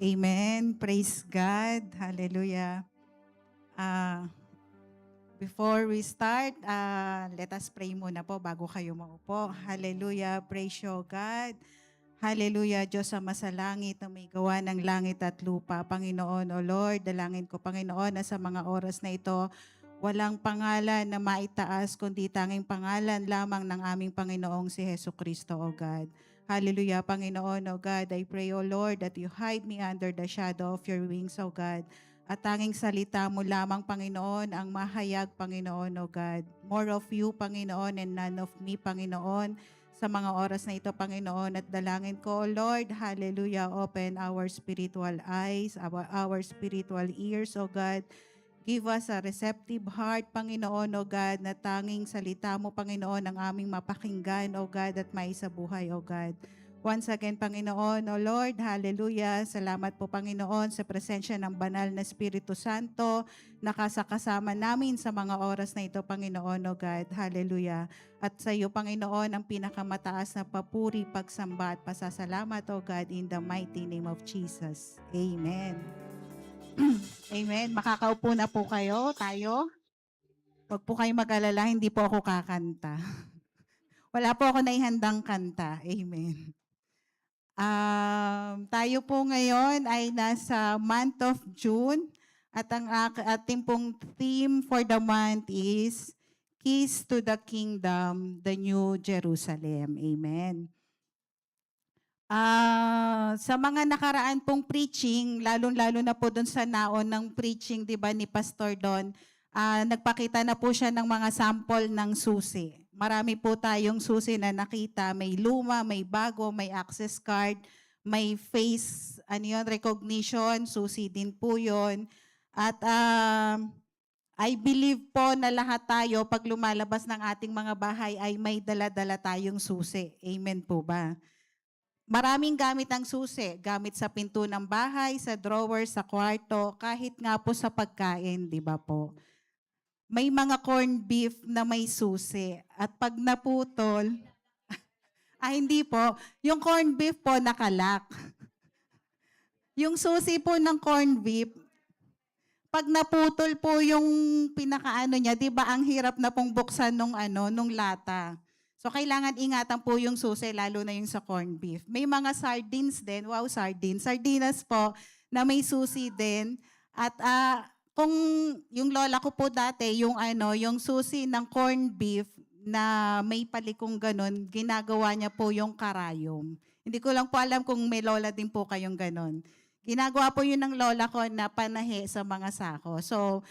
Amen. Praise God. Hallelujah. Ah, Before we start, let us pray muna po bago kayo maupo. Hallelujah. Praise you, God. Hallelujah. Diyos sa masalangit na may gawa ng langit at lupa. Panginoon, O Lord, dalangin ko, Panginoon, na sa mga oras na ito, walang pangalan na maitaas, kundi tanging pangalan lamang ng aming Panginoong si Heso Kristo, O God. Hallelujah, Panginoon, O God. I pray, O Lord, that you hide me under the shadow of your wings, O God. At tanging salita mo lamang, Panginoon, ang mahayag, Panginoon, O God. More of you, Panginoon, and none of me, Panginoon, sa mga oras na ito, Panginoon. At dalangin ko, O Lord, hallelujah, open our spiritual eyes, our spiritual ears, O God. Give us a receptive heart, Panginoon, O God, na tanging salita mo, Panginoon, ang aming mapakinggan, O God, at maisabuhay, O God. Once again, Panginoon, O Lord, hallelujah. Salamat po, Panginoon, sa presensya ng banal na Espiritu Santo, nakasakasama namin sa mga oras na ito, Panginoon, O God. Hallelujah. At sa iyo, Panginoon, ang pinakamataas na papuri, pagsamba at pasasalamat, O God, in the mighty name of Jesus. Amen. Amen. Makakaupo na po tayo. Huwag po kayong mag-alala, hindi po ako kakanta. Wala po ako naihandang kanta. Amen. Tayo po ngayon ay nasa month of June at ang ating pong theme for the month is Keys to the Kingdom, the New Jerusalem. Amen. Sa mga nakaraan pong preaching, lalong-lalo na po doon sa naon ng preaching, di ba, ni Pastor Don, nagpakita na po siya ng mga sample ng susi. Marami po tayong susi na nakita, may luma, may bago, may access card, may face recognition, susi din po yun. At I believe po na lahat tayo, pag lumalabas ng ating mga bahay, ay may dala-dala tayong susi. Amen po ba? Maraming gamit ang susi. Gamit sa pinto ng bahay, sa drawer, sa kwarto, kahit nga po sa pagkain, di ba po? May mga corned beef na may susi. At pag naputol, hindi po. Yung corned beef po nakalak. Yung susi po ng corned beef, pag naputol po yung pinakaano niya, 'di ba ang hirap na pong buksan nung lata. So kailangan ingatan po yung susi, lalo na yung sa corned beef. May mga sardines din, wow, sardinas po na may susi din. At kung yung lola ko po dati, yung susi ng corned beef na may palikong ganun, ginagawa niya po yung karayom. Hindi ko lang po alam kung may lola din po kayong ganun. Ginagawa po yun ng lola ko na panahe sa mga sako. So,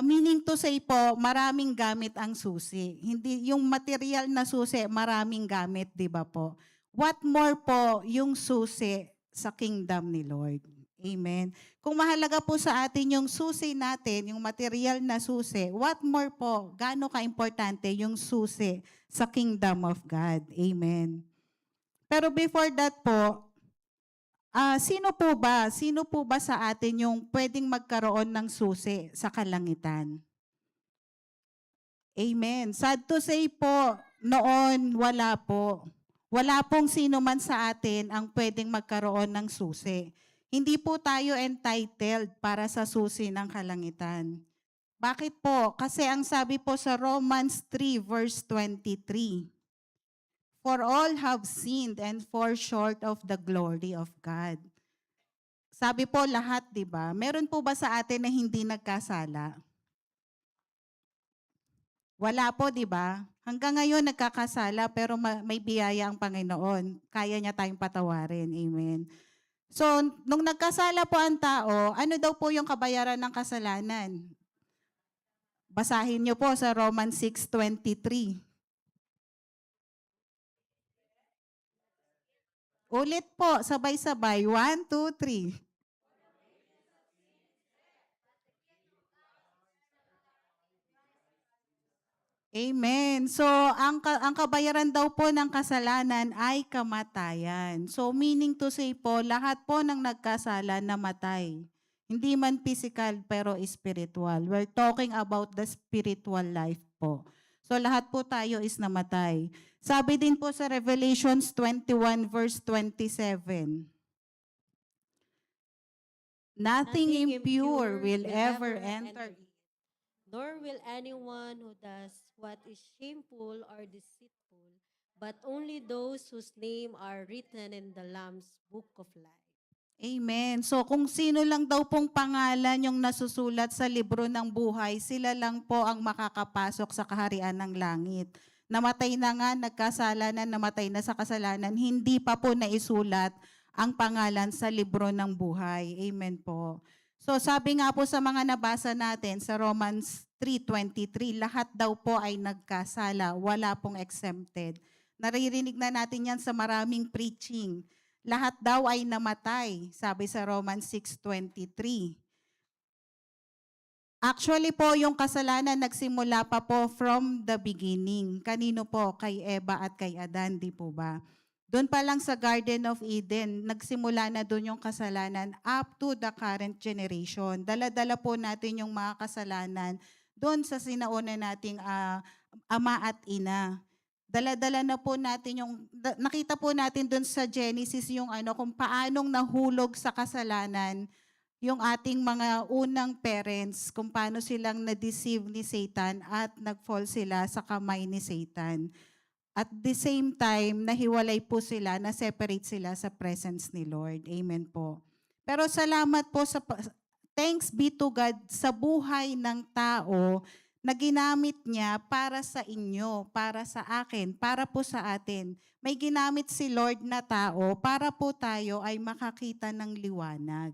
meaning to say po, maraming gamit ang susi. Hindi yung material na susi, maraming gamit, 'di ba po? What more po yung susi sa kingdom ni Lord? Amen. Kung mahalaga po sa atin yung susi natin, yung material na susi, what more po, gaano ka-importante yung susi sa kingdom of God? Amen. Pero before that po, sino po ba? Sino po ba sa atin yung pwedeng magkaroon ng susi sa kalangitan? Amen. Sad to say po, noon wala po. Wala pong sino man sa atin ang pwedeng magkaroon ng susi. Hindi po tayo entitled para sa susi ng kalangitan. Bakit po? Kasi ang sabi po sa Romans 3 verse 23, for all have sinned and fall short of the glory of God. Sabi po lahat, 'di ba? Meron po ba sa atin na hindi nagkasala? Wala po, 'di ba? Hanggang ngayon nagkakasala pero may biyaya ang Panginoon. Kaya niya tayong patawarin. Amen. So, nung nagkasala po ang tao, ano daw po yung kabayaran ng kasalanan? Basahin niyo po sa Romans 6:23. Ulit po, sabay-sabay. 1, 2, 3. Amen. So, ang kabayaran daw po ng kasalanan ay kamatayan. So, meaning to say po, lahat po ng nagkasala namatay. Hindi man physical pero spiritual. We're talking about the spiritual life po. So, lahat po tayo is namatay. Sabi din po sa Revelations 21 verse 27, Nothing Nothing impure impure will will ever ever enter. enter it, nor will anyone who does what is shameful or deceitful, but only those whose name are written in the Lamb's book of life. Amen. So kung sino lang daw pong pangalan yung nasusulat sa libro ng buhay, sila lang po ang makakapasok sa kaharian ng langit. Namatay na nga, nagkasalanan, namatay na sa kasalanan, hindi pa po naisulat ang pangalan sa libro ng buhay. Amen po. So sabi nga po sa mga nabasa natin sa Romans 3:23, lahat daw po ay nagkasala, wala pong exempted. Naririnig na natin yan sa maraming preaching. Lahat daw ay namatay, sabi sa Romans 6:23. Actually po, yung kasalanan nagsimula pa po from the beginning. Kanino po? Kay Eva at kay Adan, di po ba? Doon pa lang sa Garden of Eden, nagsimula na doon yung kasalanan up to the current generation. Dala-dala po natin yung mga kasalanan doon sa sinauna nating ama at ina. Dala-dala na po natin yung, nakita po natin doon sa Genesis yung kung paanong nahulog sa kasalanan yung ating mga unang parents, kung paano silang na-deceive ni Satan at nag-fall sila sa kamay ni Satan. At the same time, nahiwalay po sila, na-separate sila sa presence ni Lord. Amen po. Pero salamat po thanks be to God sa buhay ng tao na ginamit niya para sa inyo, para sa akin, para po sa atin. May ginamit si Lord na tao para po tayo ay makakita ng liwanag.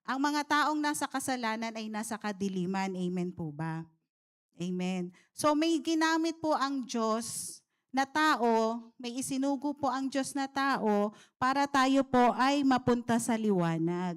Ang mga taong nasa kasalanan ay nasa kadiliman. Amen po ba? Amen. So may ginamit po ang Diyos na tao, may isinugo po ang Diyos na tao para tayo po ay mapunta sa liwanag.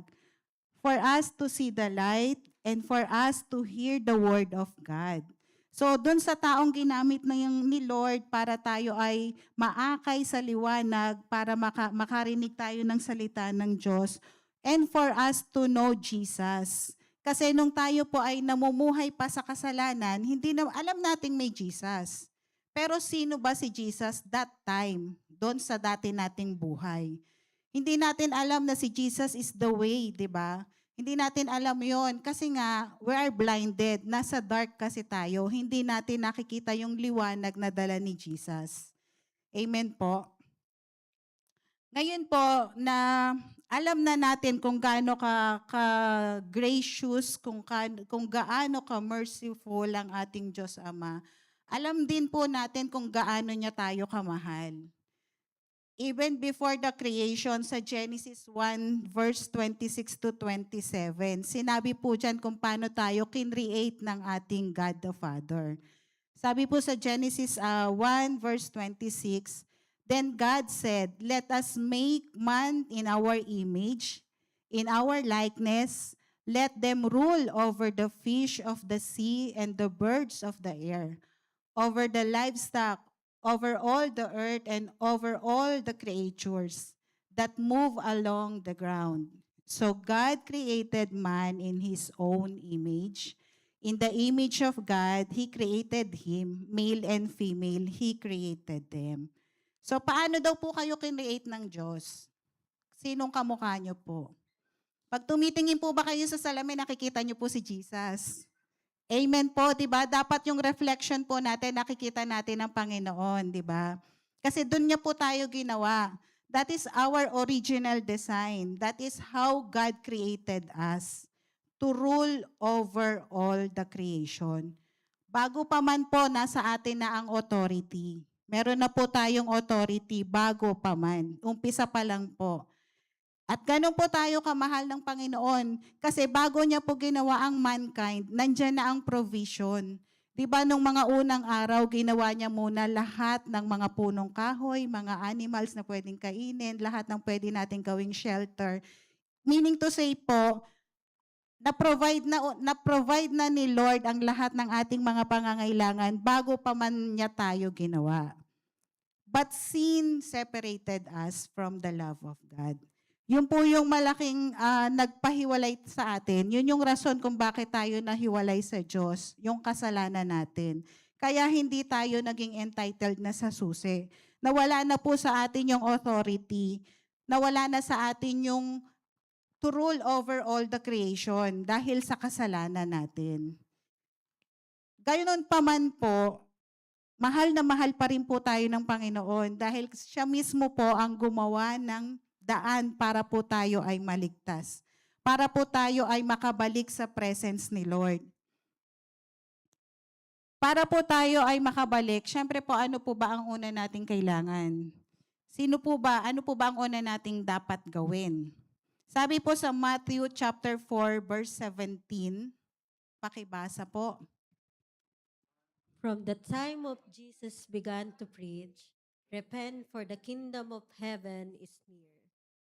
For us to see the light and for us to hear the word of God. So dun sa taong ginamit na yung ni Lord para tayo ay maakay sa liwanag, para makarinig tayo ng salita ng Diyos, and for us to know Jesus. Kasi nung tayo po ay namumuhay pa sa kasalanan, hindi na alam nating may Jesus. Pero sino ba si Jesus that time, doon sa dati nating buhay? Hindi natin alam na si Jesus is the way, di ba? Hindi natin alam yon kasi nga, we are blinded. Nasa dark kasi tayo. Hindi natin nakikita yung liwanag na dala ni Jesus. Amen po. Ngayon po, na alam na natin kung gaano ka gracious, kung gaano ka merciful ang ating Diyos Ama. Alam din po natin kung gaano niya tayo kamahal. Even before the creation, sa Genesis 1 verse 26 to 27, sinabi po dyan kung paano tayo kinreate ng ating God the Father. Sabi po sa Genesis 1 verse 26, then God said, let us make man in our image, in our likeness, let them rule over the fish of the sea and the birds of the air, over the livestock, over all the earth, and over all the creatures that move along the ground. So God created man in His own image. In the image of God, He created him, male and female, He created them. So paano daw po kayo kinreate ng Diyos? Sinong kamukha niyo po? Pag tumitingin po ba kayo sa salamin, nakikita niyo po si Jesus. Amen po, di ba? Dapat yung reflection po natin, nakikita natin ang Panginoon, di ba? Kasi doon niya po tayo ginawa. That is our original design. That is how God created us to rule over all the creation. Bago pa man po, nasa atin na ang authority. Meron na po tayong authority bago pa man. Umpisa pa lang po. At ganun po tayo kamahal ng Panginoon. Kasi bago niya po ginawa ang mankind, nandyan na ang provision. Di ba nung mga unang araw, ginawa niya muna lahat ng mga punong kahoy, mga animals na pwedeng kainin, lahat ng pwede natin gawing shelter. Meaning to say po, na-provide na ni Lord ang lahat ng ating mga pangangailangan bago pa man niya tayo ginawa. But sin separated us from the love of God. Yun po yung malaking nagpahiwalay sa atin. Yun yung rason kung bakit tayo nahiwalay sa Diyos, yung kasalanan natin. Kaya hindi tayo naging entitled na sa susi. Nawala na po sa atin yung authority. Nawala na sa atin yung to rule over all the creation dahil sa kasalanan natin. Gayun pa man po, mahal na mahal pa rin po tayo ng Panginoon dahil siya mismo po ang gumawa ng daan para po tayo ay maligtas. Para po tayo ay makabalik sa presence ni Lord. Para po tayo ay makabalik, syempre po ano po ba ang una nating kailangan? Ano po ba ang una nating dapat gawin? Sabi po sa Matthew chapter 4 verse 17, pakibasa po. From the time of Jesus began to preach, repent for the kingdom of heaven is near.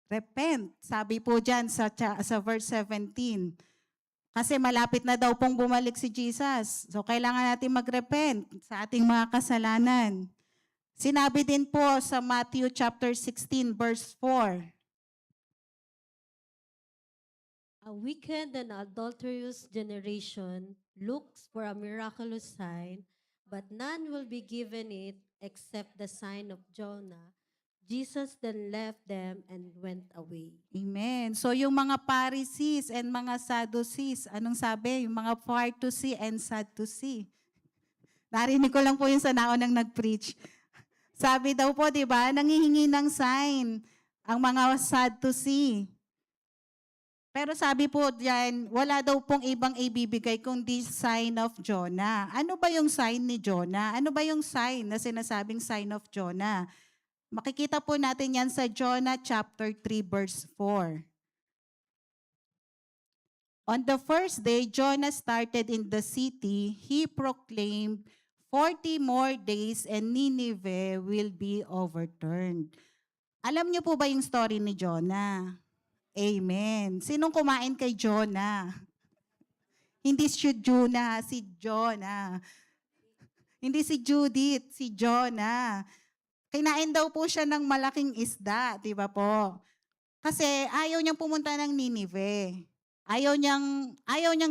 Repent, sabi po dyan sa verse 17. Kasi malapit na daw pong bumalik si Jesus. So kailangan natin mag-repent sa ating mga kasalanan. Sinabi din po sa Matthew chapter 16 verse 4. A wicked and adulterous generation looks for a miraculous sign, but none will be given it except the sign of Jonah. Jesus then left them and went away. Amen. So yung mga Pharisees and mga Sadducees, anong sabi? Yung mga far to see and sad to see. Narinig ko lang po yung sa naunang nag-preach. Sabi daw po, di ba, nangihingi ng sign ang mga sad to see. Pero sabi po diyan, wala daw pong ibang ibibigay kundi sign of Jonah. Ano ba yung sign ni Jonah? Ano ba yung sign na sinasabing sign of Jonah? Makikita po natin yan sa Jonah chapter 3 verse 4. On the first day, Jonah started in the city. He proclaimed 40 more days and Nineveh will be overturned. Alam niyo po ba yung story ni Jonah? Amen. Sinong kumain kay Jonah? Hindi si Jonah, si Jonah. Hindi si Judith, si Jonah. Kinain daw po siya ng malaking isda, di ba po? Kasi ayaw niyang pumunta ng Nineveh. Ayaw niyang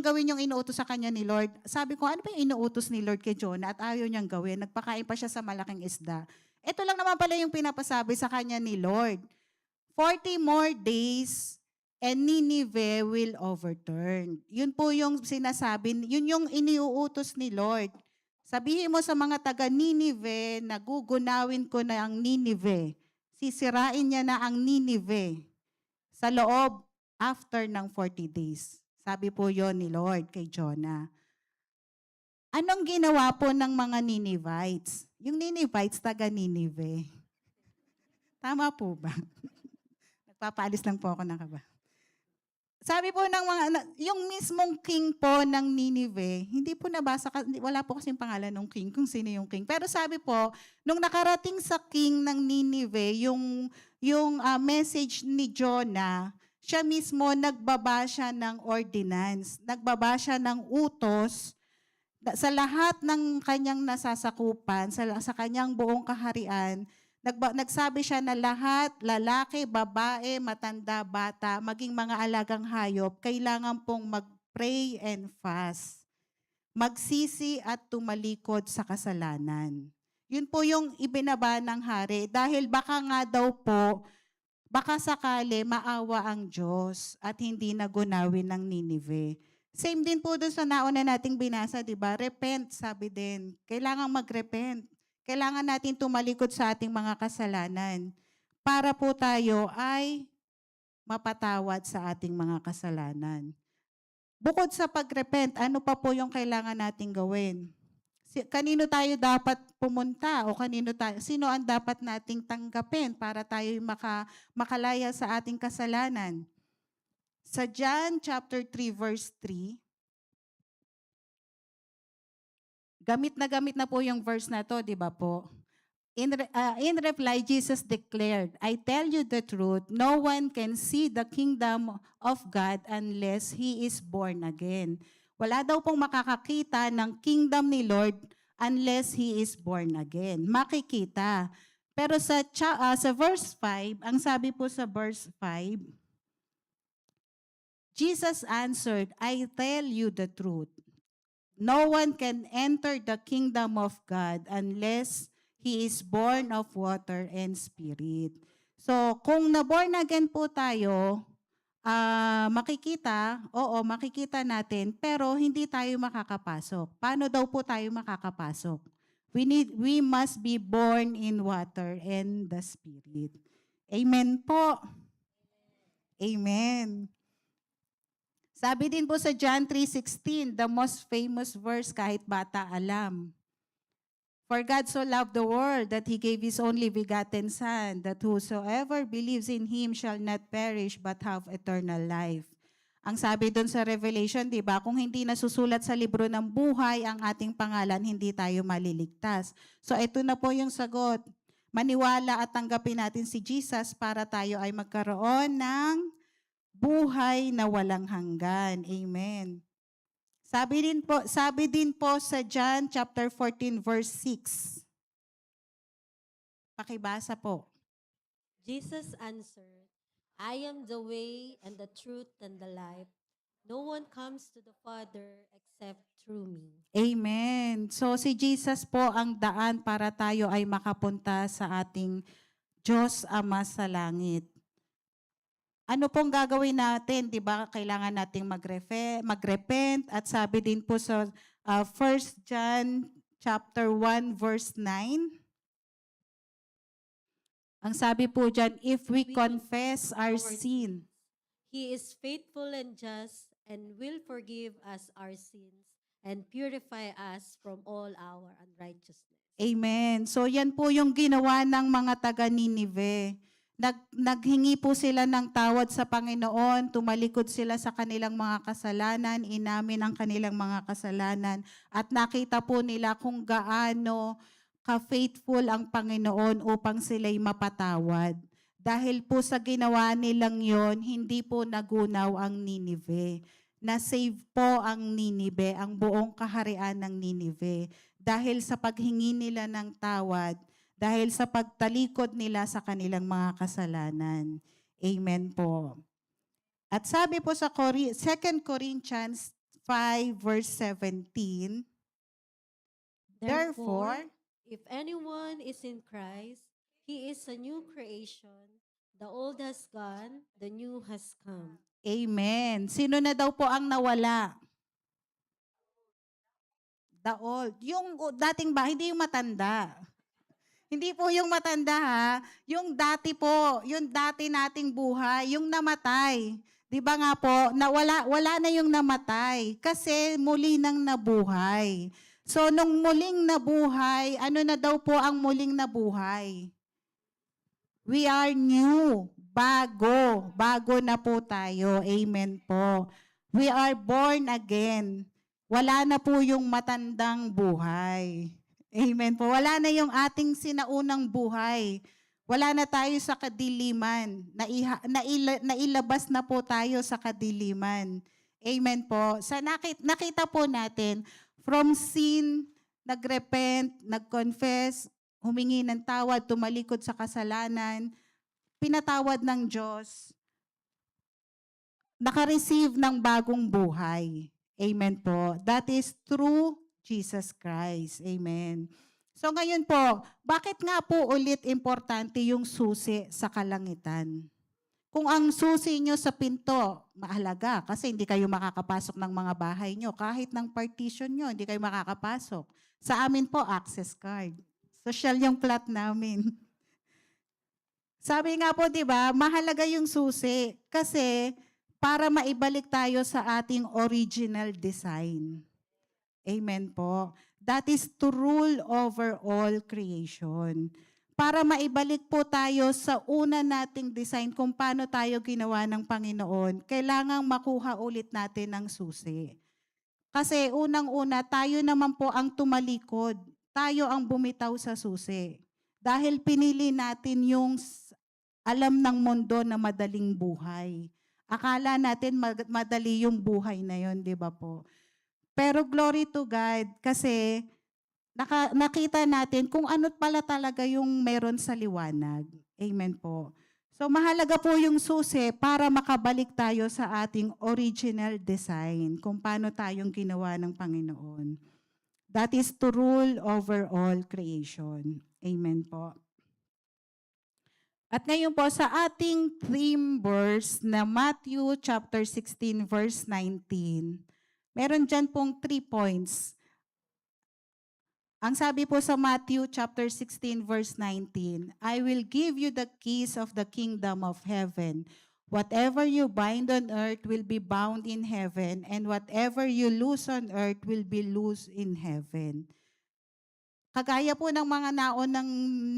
gawin yung inuutos sa kanya ni Lord. Sabi ko, ano ba yung inuutos ni Lord kay Jonah at ayaw niyang gawin? Nagpakain pa siya sa malaking isda. Ito lang naman pala yung pinapasabi sa kanya ni Lord. 40 more days and Nineveh will overturn. Yun po yung sinasabi, yun yung iniuutos ni Lord. Sabihin mo sa mga taga Nineveh na gugunawin ko na ang Nineveh. Sisirain niya na ang Nineveh sa loob after ng 40 days. Sabi po yon ni Lord kay Jonah. Anong ginawa po ng mga Ninevites? Yung Ninevites taga Nineveh. Tama po ba? Nagpapaalis lang po ako ng kaba. Sabi po ng mga, yung mismong king po ng Nineveh, hindi po nabasa, wala po kasing pangalan ng king, kung sino yung king. Pero sabi po, nung nakarating sa king ng Nineveh, yung message ni Jonah, siya mismo nagbaba siya ng ordinance, nagbaba siya ng utos sa lahat ng kanyang nasasakupan, sa kanyang buong kaharian. Nagsabi siya na lahat, lalaki, babae, matanda, bata, maging mga alagang hayop, kailangan pong mag-pray and fast. Magsisi at tumalikod sa kasalanan. Yun po yung ibinaba ng hari dahil baka nga daw po, baka sakali maawa ang Diyos at hindi nagunawin ng Nineveh. Same din po doon sa nauna nating binasa, di ba? Repent, sabi din. Kailangan mag-repent. Kailangan natin tumalikod sa ating mga kasalanan para po tayo ay mapatawad sa ating mga kasalanan. Bukod sa pag-repent, ano pa po yung kailangan nating gawin? Kanino tayo dapat pumunta o sino ang dapat nating tanggapin para tayo makalaya sa ating kasalanan? Sa John chapter 3 verse 3, gamit na po yung verse na to, di ba po? In reply, Jesus declared, I tell you the truth, no one can see the kingdom of God unless he is born again. Wala daw pong makakakita ng kingdom ni Lord unless he is born again. Makikita. Pero sa verse 5, ang sabi po sa verse 5, Jesus answered, I tell you the truth. No one can enter the kingdom of God unless he is born of water and spirit. So, kung na-born again po tayo, makikita, oo, makikita natin, pero hindi tayo makakapasok. Paano daw po tayo makakapasok? We must be born in water and the Spirit. Amen po. Amen. Sabi din po sa John 3:16, the most famous verse kahit bata alam. For God so loved the world that He gave His only begotten Son, that whosoever believes in Him shall not perish but have eternal life. Ang sabi doon sa Revelation, di ba, kung hindi nasusulat sa libro ng buhay ang ating pangalan, hindi tayo maliligtas. So ito na po yung sagot. Maniwala at tanggapin natin si Jesus para tayo ay magkaroon ng buhay na walang hanggan. Amen. Sabi din po sa John chapter 14 verse 6. Pakibasa po. Jesus answered, I am the way and the truth and the life. No one comes to the Father except through me. Amen. So si Jesus po ang daan para tayo ay makapunta sa ating Diyos Ama sa langit. Ano pong gagawin natin? 'Di ba? Kailangan nating magrepent at sabi din po sa 1 John chapter 1 verse 9. Ang sabi po diyan, if we confess our sin, He is faithful and just and will forgive us our sins and purify us from all our unrighteousness. amen. So yan po yung ginawa ng mga taga Ninive. Naghingi po sila ng tawad sa Panginoon, tumalikod sila sa kanilang mga kasalanan, inamin ang kanilang mga kasalanan, at nakita po nila kung gaano ka-faithful ang Panginoon upang sila'y mapatawad. Dahil po sa ginawa nilang yon, hindi po nagunaw ang Ninive. Na-save po ang Ninive, ang buong kaharian ng Ninive. Dahil sa paghingi nila ng tawad, dahil sa pagtalikod nila sa kanilang mga kasalanan. Amen po. At sabi po sa 2 Corinthians 5 verse 17, Therefore, if anyone is in Christ, he is a new creation. The old has gone, the new has come. amen. Sino na daw po ang nawala? The old. Yung dating ba, hindi yung matanda. Hindi po yung matanda ha. Yung dati po, yung dati nating buhay, yung namatay. Di ba nga po, wala na yung namatay kasi muli nang nabuhay. So nung muling nabuhay, ano na daw po ang muling nabuhay? We are new, bago. Bago na po tayo. Amen po. We are born again. Wala na po yung matandang buhay. Amen po. Wala na yung ating sinaunang buhay. Wala na tayo sa kadiliman. Nailabas na po tayo sa kadiliman. Amen po. Sa nakita po natin, from sin, nagrepent, nagconfess, humingi ng tawad, tumalikod sa kasalanan, pinatawad ng Diyos, nakareceive ng bagong buhay. Amen po. That is through Jesus Christ. Amen. So ngayon po, bakit nga po ulit importante yung susi sa kalangitan? Kung ang susi nyo sa pinto, mahalaga kasi hindi kayo makakapasok ng mga bahay nyo. Kahit ng partition nyo, hindi kayo makakapasok. Sa amin po, access card. Social yung plot namin. Sabi nga po, di ba, mahalaga yung susi kasi para maibalik tayo sa ating original design. Amen po. That is to rule over all creation. Para maibalik po tayo sa una nating design kung paano tayo ginawa ng Panginoon, kailangang makuha ulit natin ang susi. Kasi unang-una, tayo naman po ang tumalikod. Tayo ang bumitaw sa susi. Dahil pinili natin yung alam ng mundo na madaling buhay. Akala natin madali yung buhay na yon, di ba po? Pero glory to God kasi nakita natin kung ano pala talaga yung meron sa liwanag. Amen po. So mahalaga po yung susi para makabalik tayo sa ating original design kung paano tayong ginawa ng Panginoon. That is to rule over all creation. Amen po. At ngayon po sa ating theme verse na Matthew chapter 16 verse 19, meron dyan pong 3 points. Ang sabi po sa Matthew chapter 16 verse 19, I will give you the keys of the kingdom of heaven. Whatever you bind on earth will be bound in heaven, and whatever you loose on earth will be loose in heaven. Kagaya po ng mga naunang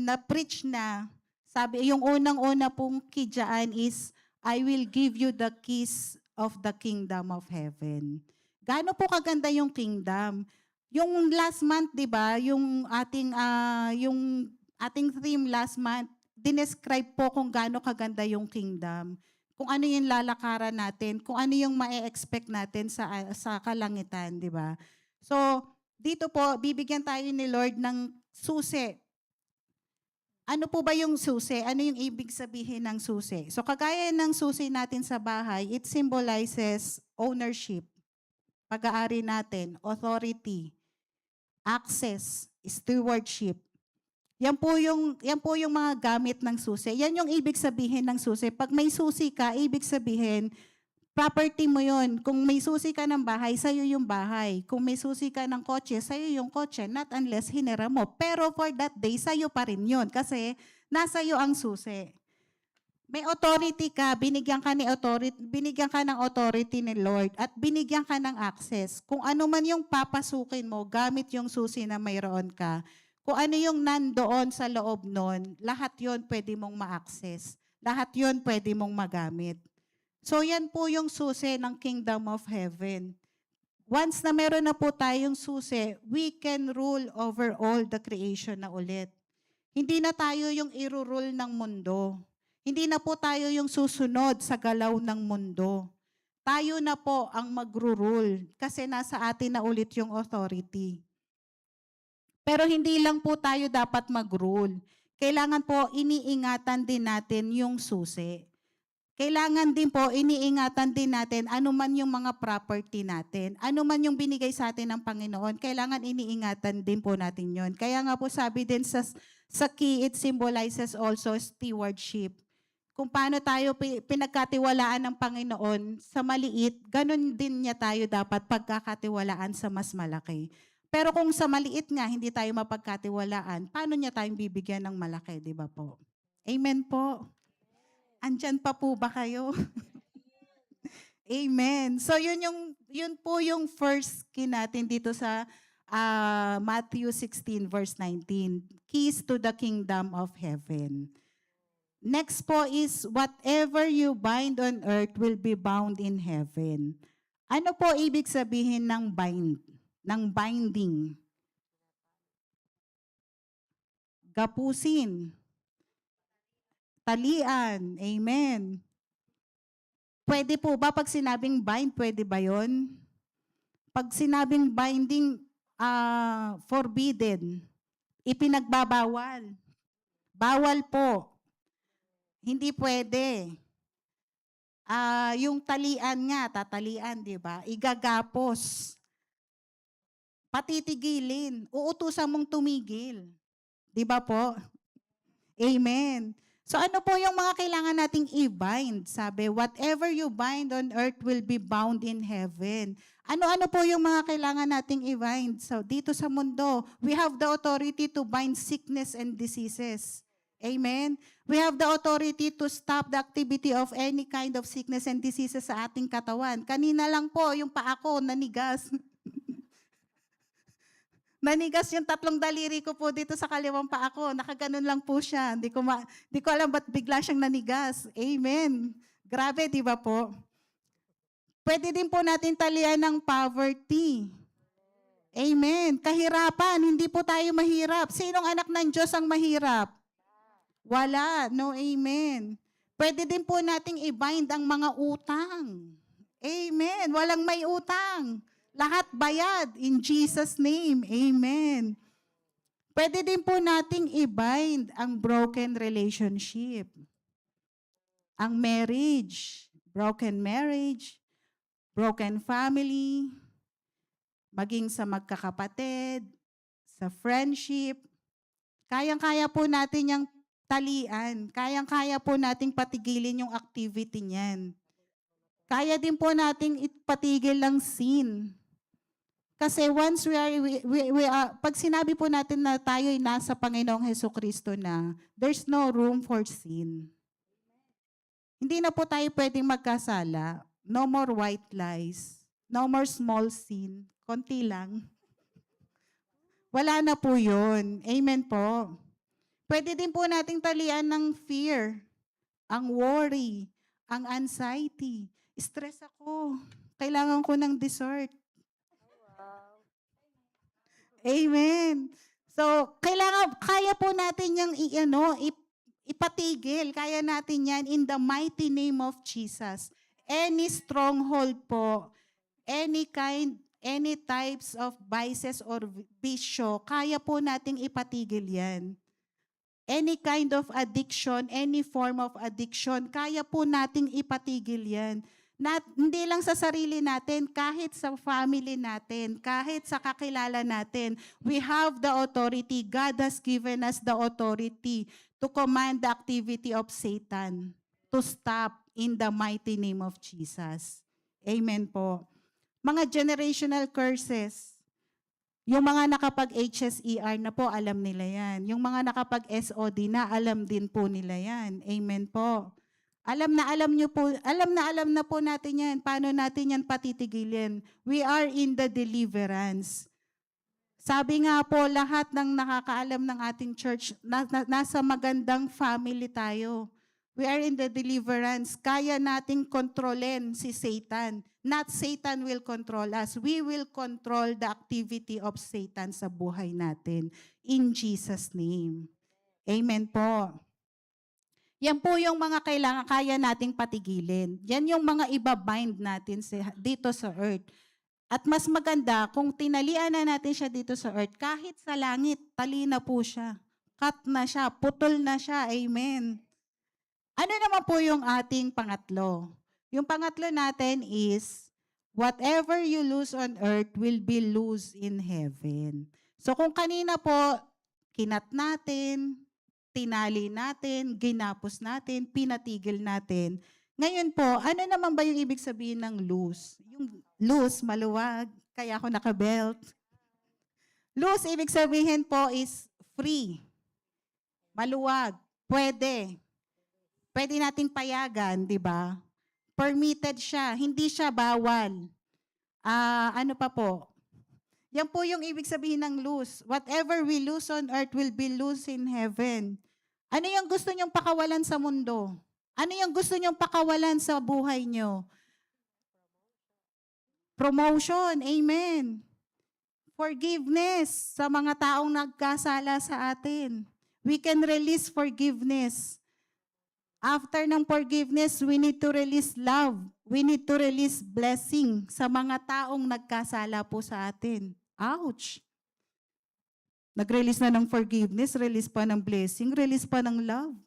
na-preach na, sabi, yung unang-una pong kidyaan is, I will give you the keys of the kingdom of heaven. Gaano po kaganda yung kingdom? Yung last month, 'di ba, yung ating theme last month, dinescribe po kung gaano kaganda yung kingdom. Kung ano yung lalakaran natin, kung ano yung ma-expect natin sa kalangitan, 'di ba? So, dito po bibigyan tayo ni Lord ng susi. Ano po ba yung susi? Ano yung ibig sabihin ng susi? So, kagaya ng susi natin sa bahay, it symbolizes ownership, pag-aari natin, authority, access, stewardship. Yan po yung mga gamit ng susi. Yan yung ibig sabihin ng susi. Pag may susi ka, ibig sabihin, property mo yun. Kung may susi ka ng bahay, sa'yo yung bahay. Kung may susi ka ng kotse, sa'yo yung kotse. Not unless hinira mo. Pero for that day, sa'yo pa rin yun. Kasi nasa iyo ang susi. May authority ka, binigyan ka ng authority ni Lord at binigyan ka ng access. Kung ano man yung papasukin mo, gamit yung susi na mayroon ka. Kung ano yung nandoon sa loob nun, lahat yon pwede mong ma-access. Lahat yon pwede mong magamit. So yan po yung susi ng Kingdom of Heaven. Once na meron na po tayong susi, we can rule over all the creation na ulit. Hindi na tayo yung irurule ng mundo. Hindi na po tayo yung susunod sa galaw ng mundo. Tayo na po ang magro-rule kasi nasa atin na ulit yung authority. Pero hindi lang po tayo dapat mag-rule. Kailangan po iniingatan din natin yung susi. Kailangan din po iniingatan din natin ano man yung mga property natin. Ano man yung binigay sa atin ng Panginoon, kailangan iniingatan din po natin yon. Kaya nga po sabi din sa key, it symbolizes also stewardship. Kung paano tayo pinagkatiwalaan ng Panginoon sa maliit, ganun din niya tayo dapat pagkakatiwalaan sa mas malaki. Pero kung sa maliit nga, hindi tayo mapagkatiwalaan, paano niya tayong bibigyan ng malaki, di ba po? Amen po. Andyan pa po ba kayo? Amen. So yun po yung first key natin dito sa Matthew 16 verse 19. Keys to the kingdom of heaven. Next po is whatever you bind on earth will be bound in heaven. Ano po ibig sabihin ng bind? Ng binding? Gapusin. Talian. Amen. Pwede po ba pag sinabing bind, pwede ba yon? Pag sinabing binding, forbidden, ipinagbabawal. Bawal po. Hindi pwede. Yung talian nga, tatalian, di ba? Igagapos. Patitigilin. Uutusan mong tumigil. Di ba po? Amen. So ano po yung mga kailangan nating i-bind? Sabi, whatever you bind on earth will be bound in heaven. Ano-ano po yung mga kailangan nating i-bind? So dito sa mundo, we have the authority to bind sickness and diseases. Amen? We have the authority to stop the activity of any kind of sickness and diseases sa ating katawan. Kanina lang po, yung paa ko nanigas. Nanigas yung 3 daliri ko po dito sa kaliwang paa ko. Nakaganon lang po siya. Hindi ko alam ba't bigla siyang nanigas. Amen. Grabe, di ba po? Pwede din po natin talian ng poverty. Amen. Kahirapan, hindi po tayo mahirap. Sinong anak ng Diyos ang mahirap? Wala. No, amen. Pwede din po nating i-bind ang mga utang. Amen. Walang may utang. Lahat bayad in Jesus' name. Amen. Pwede din po nating i-bind ang broken relationship. Ang marriage, broken marriage, broken family, maging sa magkakapatid, sa friendship. Kayang-kaya po natin yung talian. Kayang-kaya po nating patigilin yung activity niyan. Kaya din po nating ipatigil ang sin. Kasi once pag sinabi po natin na tayo'y nasa Panginoong Hesukristo na, there's no room for sin. Hindi na po tayo pwedeng magkasala. No more white lies. No more small sin. Konti lang. Wala na po yun. Amen po. Pwede din po nating talian ng fear, ang worry, ang anxiety. Stress ako. Kailangan ko ng dessert. Amen. So, kaya po natin yung ipatigil. Kaya natin yan in the mighty name of Jesus. Any stronghold po, any types of vices or bisyo, kaya po nating ipatigil yan. Any kind of addiction, any form of addiction, kaya po nating ipatigil yan. Hindi lang sa sarili natin, kahit sa family natin, kahit sa kakilala natin, we have the authority. God has given us the authority to command the activity of Satan to stop in the mighty name of Jesus. Amen po. Mga generational curses, yung mga nakapag-HSER na po, alam nila yan. Yung mga nakapag-SOD na, alam din po nila yan. Amen po. Alam na po natin yan. Paano natin yan patitigilin? We are in the deliverance. Sabi nga po, lahat ng nakakaalam ng ating church, nasa magandang family tayo. We are in the deliverance. Kaya nating kontrolin si Satan. Not Satan will control us. We will control the activity of Satan sa buhay natin. In Jesus' name. Amen po. Yan po yung mga kaya nating patigilin. Yan yung mga ibabind natin dito sa earth. At mas maganda, kung tinalian na natin siya dito sa earth, kahit sa langit, tali na po siya. Cut na siya, putol na siya. Amen. Ano naman po yung ating pangatlo? Yung pangatlo natin is, whatever you lose on earth will be loose in heaven. So kung kanina po, kinat natin, tinali natin, ginapos natin, pinatigil natin. Ngayon po, ano naman ba yung ibig sabihin ng loose? Yung loose, maluwag, kaya ako nakabelt. Loose, ibig sabihin po is free. Maluwag, pwede. Pwede nating payagan, di ba? Permitted siya, hindi siya bawal. Ano pa po? Yan po yung ibig sabihin ng loose. Whatever we lose on earth will be loose in heaven. Ano yung gusto nyong pakawalan sa mundo? Ano yung gusto nyong pakawalan sa buhay nyo? Promotion, amen. Forgiveness sa mga taong nagkasala sa atin. We can release forgiveness. After ng forgiveness, we need to release love. We need to release blessing sa mga taong nagkasala po sa atin. Ouch! Nag-release na ng forgiveness, release pa ng blessing, release pa ng love.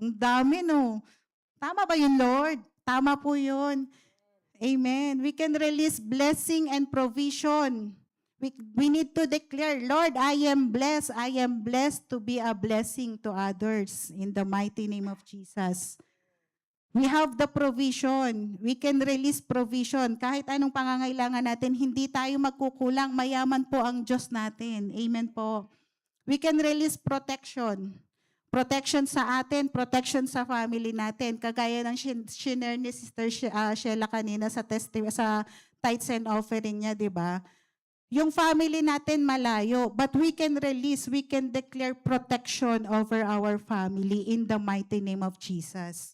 Ang dami, no? Tama ba yun, Lord? Tama po yun. Amen. We can release blessing and provision. We need to declare, Lord, I am blessed. I am blessed to be a blessing to others in the mighty name of Jesus. We have the provision. We can release provision. Kahit anong pangangailangan natin, hindi tayo magkukulang. Mayaman po ang Diyos natin. Amen po. We can release protection. Protection sa atin, protection sa family natin. Kagaya ng shinare ni Sister Sheila kanina sa tithes and offering niya, di ba? Yung family natin malayo, but we can release, we can declare protection over our family in the mighty name of Jesus.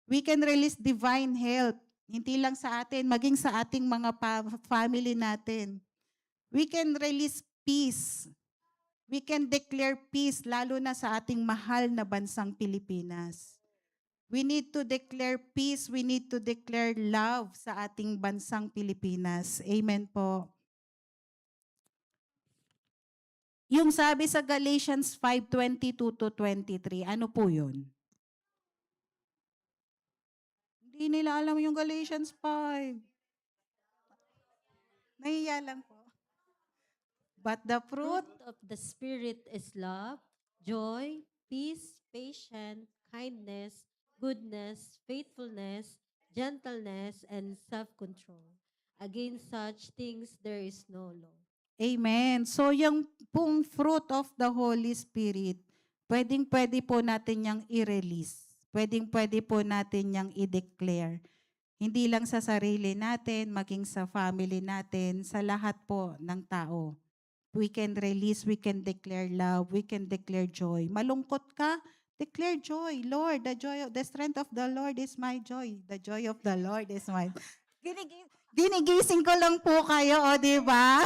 We can release divine health, hindi lang sa atin, maging sa ating mga family natin. We can release peace. We can declare peace, lalo na sa ating mahal na bansang Pilipinas. We need to declare peace, we need to declare love sa ating bansang Pilipinas. Amen po. Yung sabi sa Galatians 5:22-23, ano po yun? Hindi nila alam yung Galatians 5. Nahiya lang po. But the fruit Fruit of the Spirit is love, joy, peace, patience, kindness, goodness, faithfulness, gentleness, and self-control. Against such things there is no law. Amen. So yung pong fruit of the Holy Spirit, pwedeng-pwede po natin yang i-release. Pwedeng-pwede po natin yang i-declare. Hindi lang sa sarili natin, maging sa family natin, sa lahat po ng tao. We can release, we can declare love, we can declare joy. Malungkot ka, declare joy. Lord, the strength of the Lord is my joy. The joy of the Lord is my... Ginigising ko lang po kayo, o di ba?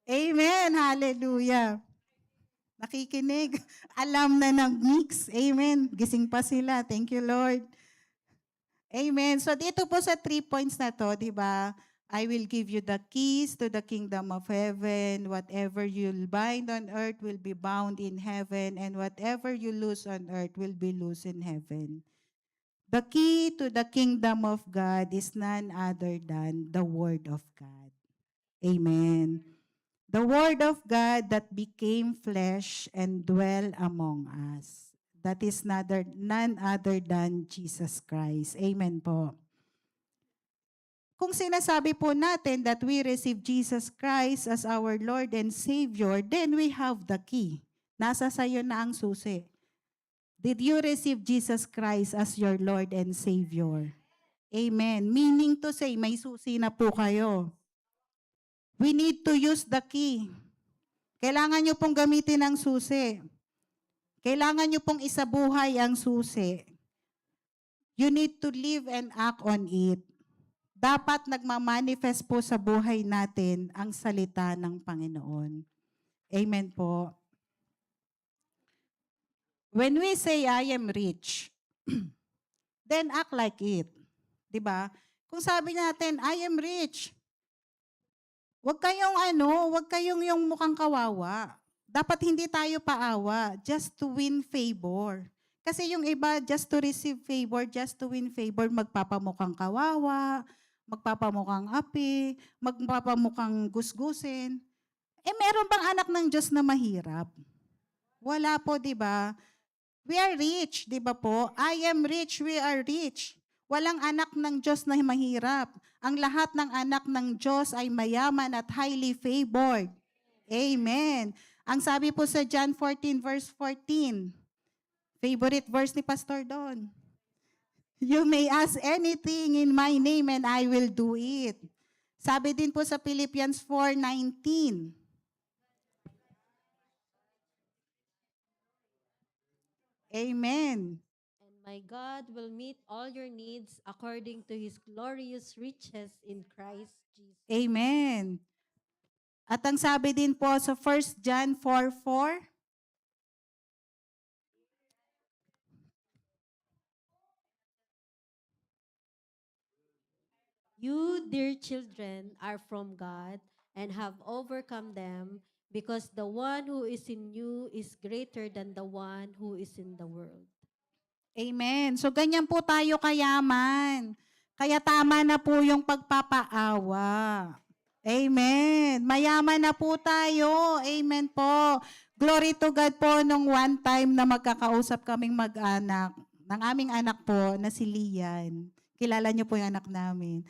Amen. Hallelujah. Nakikinig. Alam na ng mix. Amen. Gising pa sila. Thank you, Lord. Amen. So dito po sa 3 points na to, di ba? I will give you the keys to the kingdom of heaven. Whatever you'll bind on earth will be bound in heaven, and whatever you loose on earth will be loose in heaven. The key to the kingdom of God is none other than the Word of God. Amen. The Word of God that became flesh and dwell among us. That is none other than Jesus Christ. Amen po. Kung sinasabi po natin that we receive Jesus Christ as our Lord and Savior, then we have the key. Nasa sayo na ang susi. Did you receive Jesus Christ as your Lord and Savior? Amen. Meaning to say, may susi na po kayo. We need to use the key. Kailangan nyo pong gamitin ang susi. Kailangan nyo pong isabuhay ang susi. You need to live and act on it. Dapat nagmamanifest po sa buhay natin ang salita ng Panginoon. Amen po. When we say, I am rich, then act like it. Diba? Kung sabi natin, I am rich, wag kayong yung mukhang kawawa. Dapat hindi tayo paawa, just to win favor. Kasi yung iba, just to receive favor, just to win favor, magpapamukhang kawawa, magpapamukhang api, magpapamukhang gusgusin. Meron bang anak ng Diyos na mahirap? Wala po, di ba? We are rich, di ba po? I am rich, we are rich. Walang anak ng Diyos na mahirap. Ang lahat ng anak ng Diyos ay mayaman at highly favored. Amen. Ang sabi po sa John 14 verse 14, favorite verse ni Pastor Don. You may ask anything in my name and I will do it. Sabi din po sa Philippians 4:19. Amen. And my God will meet all your needs according to His glorious riches in Christ Jesus. Amen. At ang sabi din po sa 1 John 4:4, You, dear children, are from God and have overcome them, because the one who is in you is greater than the one who is in the world. Amen. So ganyan po tayo kayaman. Kaya tama na po yung pagpapaawa. Amen. Mayaman na po tayo. Amen po. Glory to God po nung one time na magkakausap kaming mag-anak. Ng aming anak po na si Lian. Kilala niyo po yung anak namin.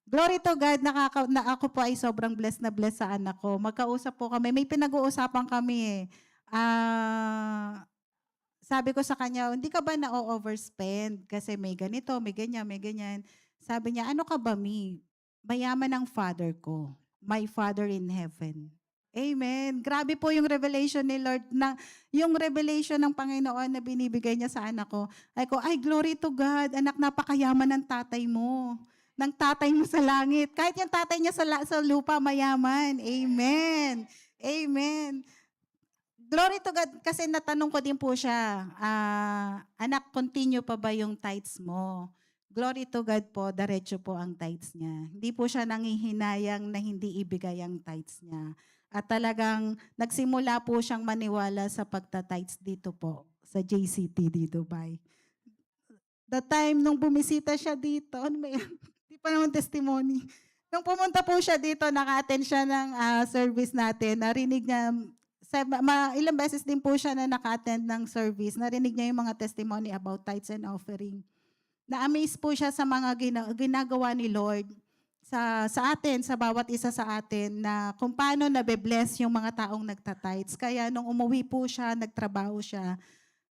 Glory to God, na ako po ay sobrang blessed na blessed sa anak ko. Magkausap po kami. May pinag-uusapan kami eh. Sabi ko sa kanya, hindi ka ba na-overspend? Kasi may ganito, may ganyan, may ganyan. Sabi niya, ano ka ba, Mi? Mayaman ang father ko. My Father in heaven. Amen. Grabe po yung revelation ni Lord, yung revelation ng Panginoon na binibigay niya sa anak ko. Ay, glory to God. Anak, napakayaman ng tatay mo. Ng tatay mo sa langit. Kahit yung tatay niya sa lupa, mayaman. Amen. Amen. Glory to God, kasi natanong ko din po siya, anak, continue pa ba yung tithes mo? Glory to God po, diretso po ang tithes niya. Hindi po siya nanghihinayang na hindi ibigay ang tithes niya. At talagang nagsimula po siyang maniwala sa pagta-tithes dito po, sa JCT di Dubai. The time nung bumisita siya dito, ano ba yan? Di pa naman testimony. Nung pumunta po siya dito, naka-attend siya ng service natin. Narinig niya, ilang beses din po siya na naka-attend ng service. Narinig niya yung mga testimony about tithes and offering. Na-amaze po siya sa mga ginagawa ni Lord sa atin, sa bawat isa sa atin, na kung paano nabe-bless yung mga taong nagtatites. Kaya nung umuwi po siya, nagtrabaho siya,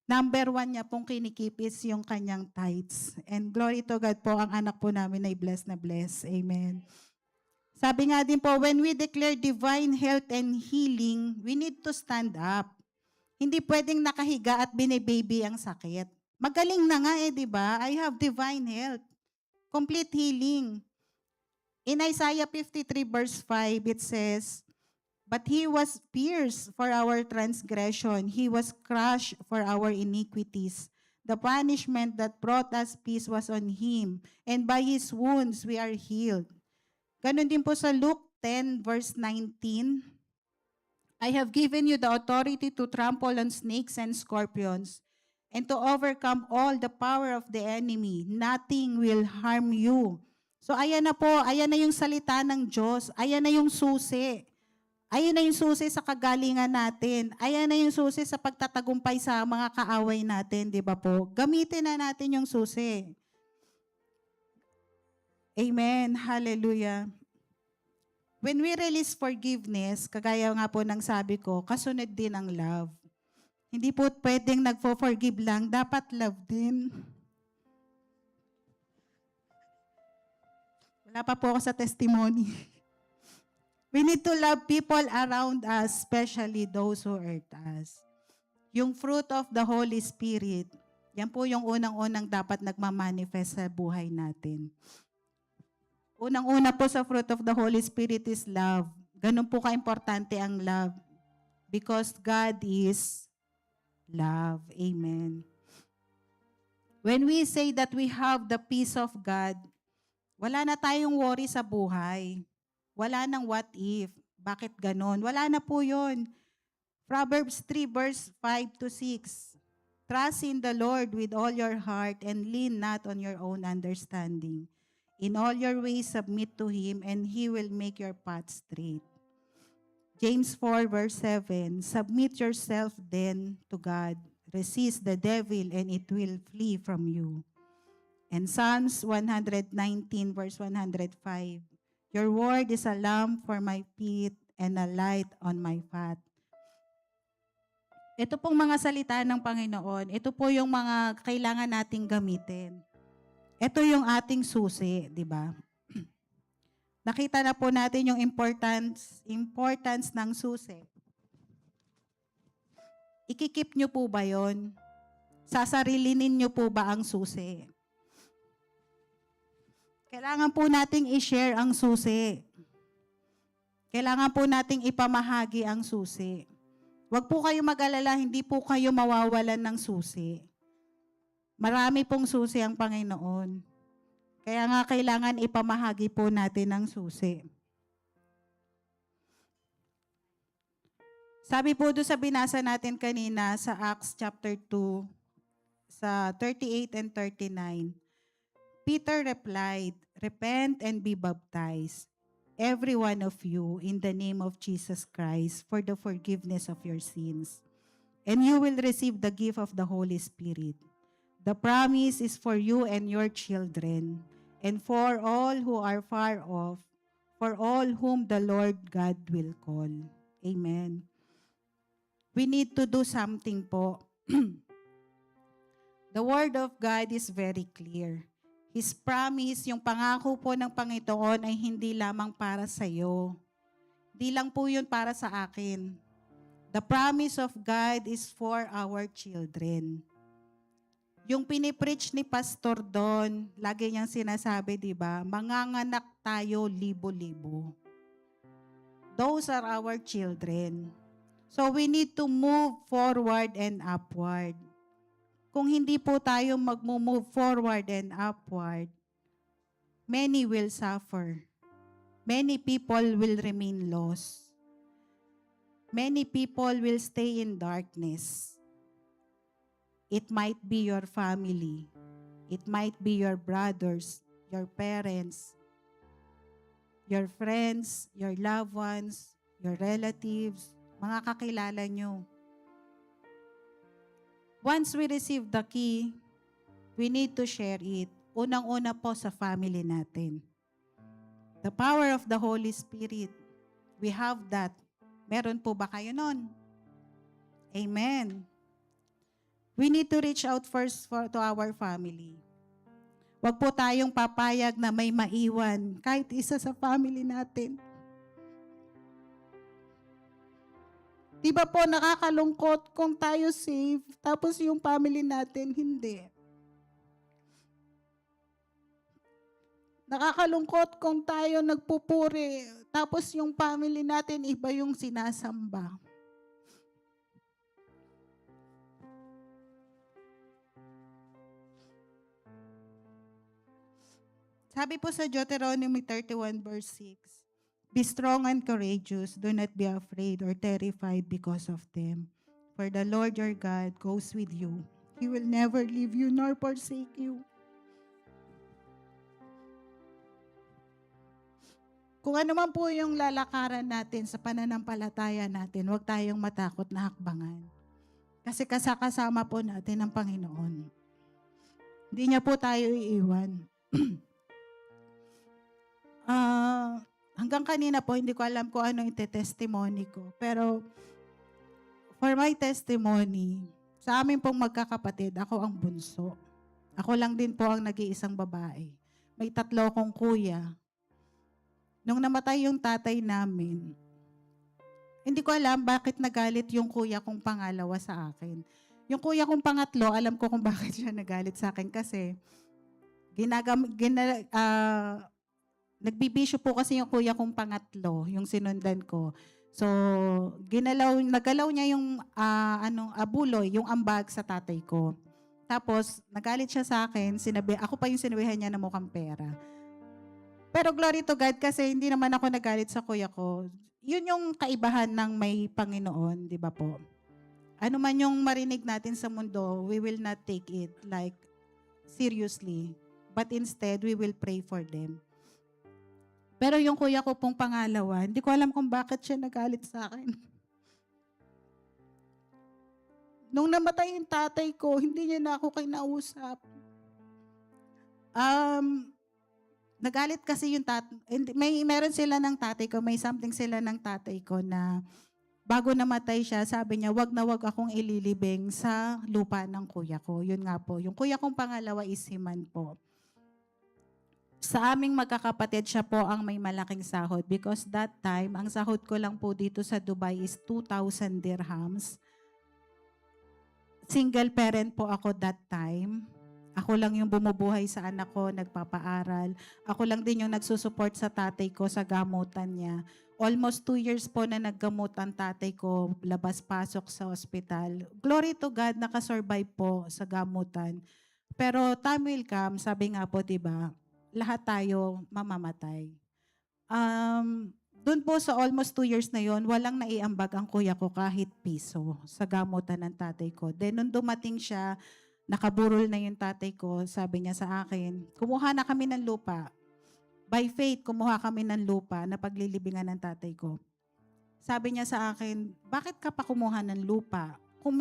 number 1 niya pong kinikipis yung kanyang tithes. And glory to God po, ang anak po namin ay blessed na blessed. Amen. Sabi nga din po, when we declare divine health and healing, we need to stand up. Hindi pwedeng nakahiga at binibaby ang sakit. Magaling na nga di ba? I have divine health. Complete healing. In Isaiah 53 verse 5, it says, but he was pierced for our transgression. He was crushed for our iniquities. The punishment that brought us peace was on him, and by his wounds we are healed. Ganon din po sa Luke 10 verse 19. I have given you the authority to trample on snakes and scorpions and to overcome all the power of the enemy. Nothing will harm you. So ayan na po, ayan na yung salita ng Diyos. Ayan na yung susi. Ayan na yung susi sa kagalingan natin. Ayan na yung susi sa pagtatagumpay sa mga kaaway natin, di ba po? Gamitin na natin yung susi. Amen. Hallelujah. When we release forgiveness, kagaya nga po ng sabi ko, kasunod din ang love. Hindi po pwedeng nagfo-forgive lang, dapat love din. Wala pa po ako sa testimony. We need to love people around us, especially those who hurt us. Yung fruit of the Holy Spirit, yan po yung unang-unang dapat nagmamanifest sa buhay natin. Unang-una po sa fruit of the Holy Spirit is love. Ganun po ka-importante ang love. Because God is love. Amen. When we say that we have the peace of God, wala na tayong worry sa buhay. Wala nang what if. Bakit ganon? Wala na po yun. Proverbs 3 verse 5 to 6. Trust in the Lord with all your heart and lean not on your own understanding. In all your ways submit to Him and He will make your path straight. James 4 verse 7. Submit yourself then to God. Resist the devil and it will flee from you. And Psalms 119 verse 105. Your word is a lamp for my feet and a light on my path. Ito pong mga salita ng Panginoon, ito po yung mga kailangan nating gamitin. Ito yung ating susi, di ba? Nakita na po natin yung importance ng susi. Ikikip nyo po ba yon? Sasarilinin nyo po ba ang susi? Kailangan po nating i-share ang susi. Kailangan po nating ipamahagi ang susi. Huwag po kayo mag-alala, hindi po kayo mawawalan ng susi. Marami pong susi ang Panginoon. Kaya nga kailangan ipamahagi po natin ang susi. Sabi po doon sa binasa natin kanina sa Acts chapter 2, sa 38 and 39, Peter replied, repent and be baptized, every one of you, in the name of Jesus Christ, for the forgiveness of your sins. And you will receive the gift of the Holy Spirit. The promise is for you and your children, and for all who are far off, for all whom the Lord God will call. Amen. We need to do something po. The Word of God is very clear. His promise, yung pangako po ng Panginoon ay hindi lamang para sa iyo. Hindi lang po yun para sa akin. The promise of God is for our children. Yung pinipreach ni Pastor Don, lagi niyang sinasabi, di ba? Manganganak tayo libo-libo. Those are our children. So we need to move forward and upward. Kung hindi po tayo mag-move forward and upward, many will suffer. Many people will remain lost. Many people will stay in darkness. It might be your family. It might be your brothers, your parents. your friends, your loved ones, your relatives, mga kakilala nyo. Once we receive the key, we need to share it. Unang-una po sa family natin. The power of the Holy Spirit. We have that. Meron po ba kayo nun? Amen. We need to reach out first to our family. Huwag po tayong papayag na may maiwan kahit isa sa family natin. Di ba po nakakalungkot kung tayo safe, tapos yung family natin hindi. Nakakalungkot kung tayo nagpupuri, tapos yung family natin iba yung sinasamba. Sabi po sa Deuteronomy 31 verse 6, "Be strong and courageous, do not be afraid or terrified because of them. For the Lord your God goes with you. He will never leave you nor forsake you." Kung ano man po yung lalakaran natin sa pananampalataya natin, huwag tayong matakot na hakbangan. Kasi kasama po natin ang Panginoon. Hindi niya po tayo iiwan. Hanggang kanina po, hindi ko alam kung ano yung testimony ko. Pero, for my testimony, sa amin pong magkakapatid, ako ang bunso. Ako lang din po ang nag-iisang babae. May 3 akong kuya. Nung namatay yung tatay namin, hindi ko alam bakit nagalit yung kuya kong pangalawa sa akin. Yung kuya kong pangatlo, alam ko kung bakit siya nagalit sa akin kasi nagbibisyo po kasi yung kuya kong pangatlo, yung sinundan ko. So, nagalaw niya yung abuloy, yung ambag sa tatay ko. Tapos, nagalit siya sa akin, ako pa yung sinabihan niya na mukhang pera. Pero glory to God kasi hindi naman ako nagalit sa kuya ko. Yun yung kaibahan ng may Panginoon, di ba po? Ano man yung marinig natin sa mundo, we will not take it like seriously. But instead, we will pray for them. Pero yung kuya ko pong pangalawa, hindi ko alam kung bakit siya nagalit sa akin. Nung namatay yung tatay ko, hindi niya na ako kinausap. Nagalit kasi yung meron sila ng tatay ko, may something sila ng tatay ko na bago namatay siya, sabi niya, wag na wag akong ililibing sa lupa ng kuya ko. Yun nga po. Yung kuya kong pangalawa is Himan po. Sa aming magkakapatid, siya po ang may malaking sahod because that time, ang sahod ko lang po dito sa Dubai is 2,000 dirhams. Single parent po ako that time. Ako lang yung bumubuhay sa anak ko, nagpapaaral. Ako lang din yung nagsusupport sa tatay ko sa gamutan niya. Almost 2 years po na naggamot ang tatay ko, labas-pasok sa ospital. Glory to God, nakasurvive po sa gamutan. Pero time will come, sabi nga po, diba, lahat tayo mamamatay. Doon po sa almost 2 years na yon, walang naiambag ang kuya ko kahit piso sa gamutan ng tatay ko. Then nung dumating siya, nakaburol na yung tatay ko, sabi niya sa akin, kumuha na kami ng lupa. By faith, kumuha kami ng lupa na paglilibingan ng tatay ko. Sabi niya sa akin, bakit ka pa kumuha ng lupa? Kung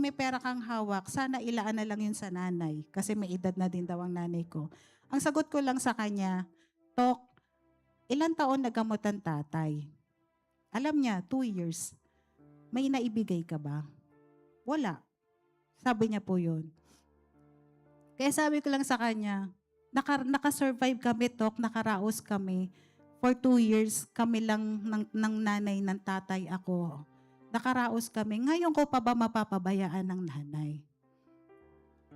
may pera kang hawak, sana ilaan na lang yun sa nanay. Kasi may edad na din daw ang nanay ko. Ang sagot ko lang sa kanya, Tok, ilang taon nagamot ang tatay? Alam niya, 2 years. May naibigay ka ba? Wala. Sabi niya po yun. Kaya sabi ko lang sa kanya, nakasurvive kami, Tok, nakaraos kami. For 2 years, kami lang ng nanay, ng tatay ako. Nakaraos kami. Ngayon ko pa ba mapapabayaan ng nanay?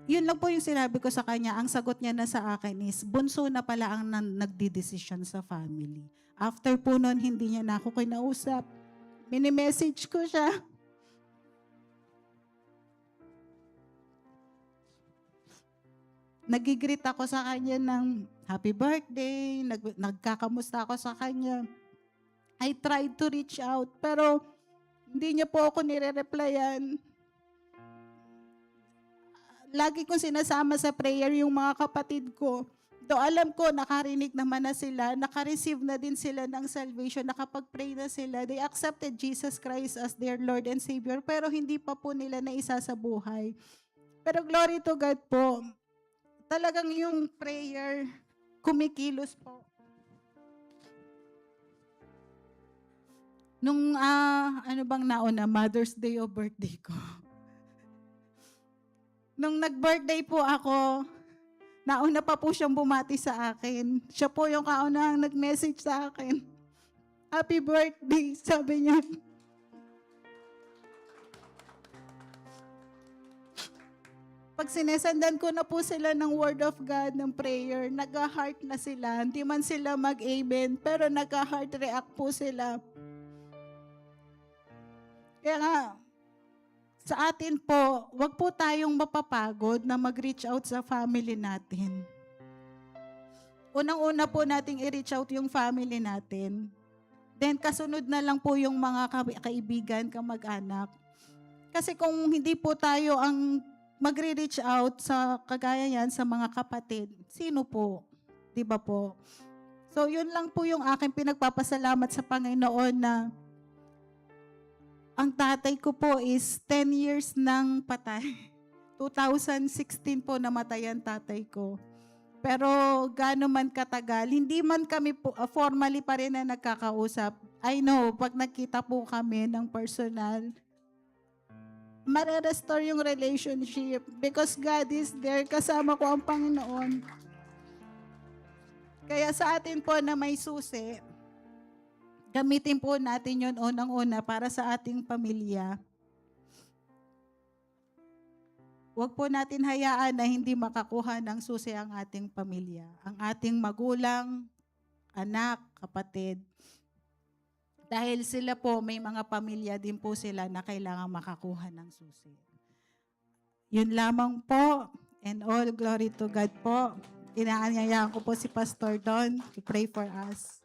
Yun lang po yung sinabi ko sa kanya. Ang sagot niya na sa akin is, bunso na pala ang nagdidesisyon sa family. After po nun, hindi niya na ako kinausap. Mini-message ko siya. Nagigreet ako sa kanya ng happy birthday, nagkakamusta ako sa kanya. I tried to reach out, pero hindi niya po ako nire-replyan. Lagi kong sinasama sa prayer yung mga kapatid ko. Do alam ko, nakarinig naman na sila, nakareceive na din sila ng salvation, nakapag-pray na sila. They accepted Jesus Christ as their Lord and Savior, pero hindi pa po nila naisa sa buhay. Pero glory to God po, talagang yung prayer, kumikilos po. Nung, ano bang nauna, Mother's Day o birthday ko. Nung nag-birthday po ako, nauna pa po siyang bumati sa akin. Siya po yung kaunahang nag-message sa akin. Happy birthday, sabi niya. Pag sinesendan ko na po sila ng word of God, ng prayer, nag-heart na sila. Hindi man sila mag-amen, pero nag-heart react po sila. Kaya nga, sa atin po, wag po tayong mapapagod na mag-reach out sa family natin. Unang-una po nating i-reach out yung family natin. Then kasunod na lang po yung mga kaibigan, kamag-anak. Kasi kung hindi po tayo ang magre-reach out sa kagaya yan sa mga kapatid, sino po? 'Di ba po? So yun lang po yung aking pinagpapasalamat sa Panginoon na ang tatay ko po is 10 years nang patay. 2016 po namatay ang tatay ko. Pero gaano man katagal, hindi man kami po, formally pa rin na nagkakausap. I know, pag nakita po kami ng personal, mare-restore yung relationship because God is there, kasama ko ang Panginoon. Kaya sa atin po na may susi, gamitin po natin yun unang-una para sa ating pamilya. Huwag po natin hayaan na hindi makakuha ng susi ang ating pamilya. Ang ating magulang, anak, kapatid. Dahil sila po, may mga pamilya din po sila na kailangan makakuha ng susi. Yun lamang po. And all glory to God po. Inaanyayahan ko po si Pastor Don to pray for us.